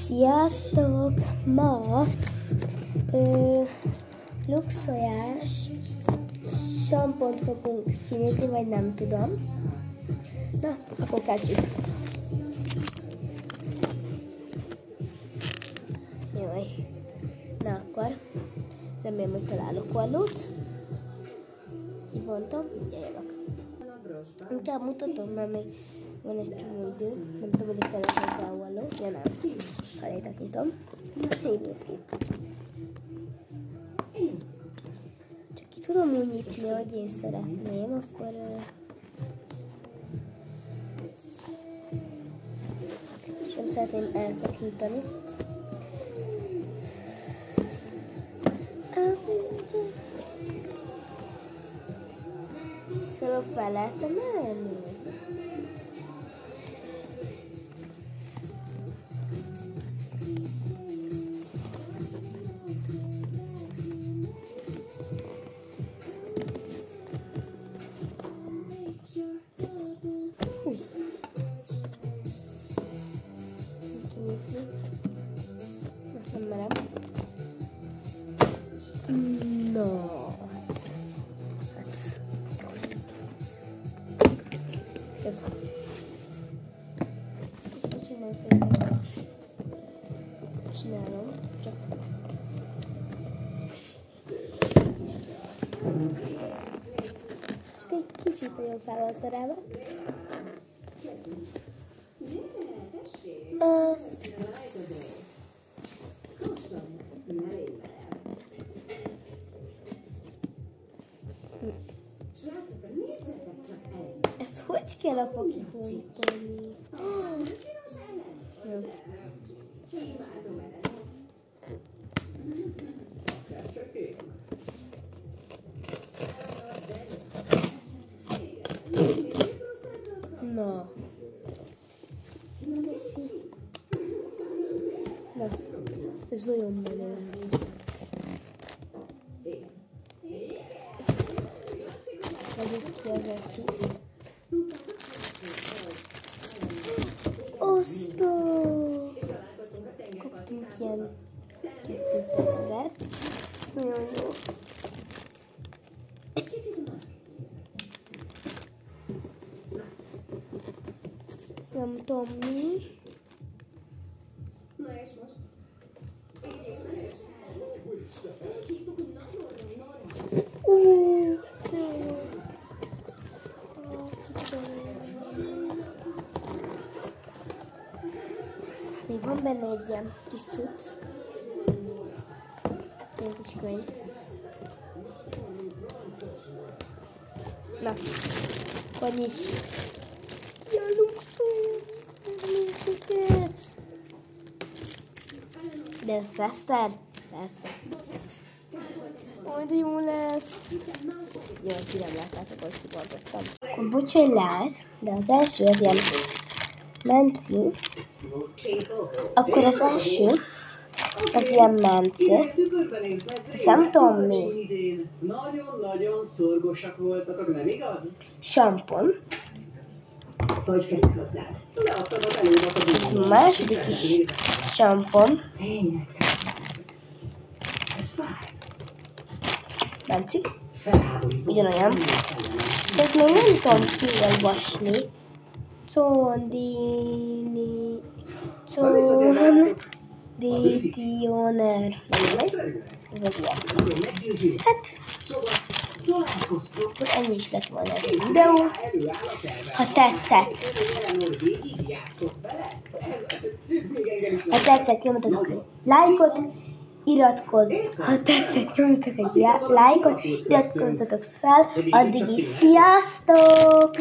Sziasztok! Ma luxolyás sampont fogunk kinyitni, vagy nem tudom. Na, akkor kezdjük. Jaj. Na akkor, remélem, hogy találok valót. Kibontom, jövök. Inkább mutatom, mert még van egy csomó idő. Nem tudom, hogy kellett hozzá a való. Ja nem. Halétak nyitom. Így néz ki. Csak ki tudom úgy nyitni, hogy én szeretném, akkor... nem szeretném elszakítani. Szóval fel lehet emelni. Nem merem. No. Ez. Csinálom. Csak egy kicsit nagyon fel van szerelve. Ez hogy kell a pakitolni? Na. Na. Ez nagyon menő. Osztó! Kaptunk ilyen kettő tesztert. Nagyon jó. Ezt nem tudom mi. Na és most? Még van benne egy ilyen kis cucc. Ilyen kis könyv. Na, vagyis ilyen luxus, luxuset. De ez Eszter? Persze. Majd jó lesz. Jó, ki nem láttátok, hogy kibontottam. Akkor bocsánat, de az első az ilyen menci. Akkor az első, az ilyen menci. Ezt nem tudom mi. Nagyon-nagyon szorgosak voltatok, nem igaz? Sampon. Hogy került hozzád? Leadtad a belőlek a bízónak. Második is sampon. Tényleg, te ez fáj. Menci. Felháborító. Ugyanolyan. Csak még nem tudom kiolvasni. Conditioner. Ez ilyen. Hát, akkor ennyi is lett volna ez a videó. Ha tetszett, nyomjatok egy lájkot, iratkozz. Ha tetszett, nyomjatok egy lájkot, iratkozzatok fel. Addig is sziasztok!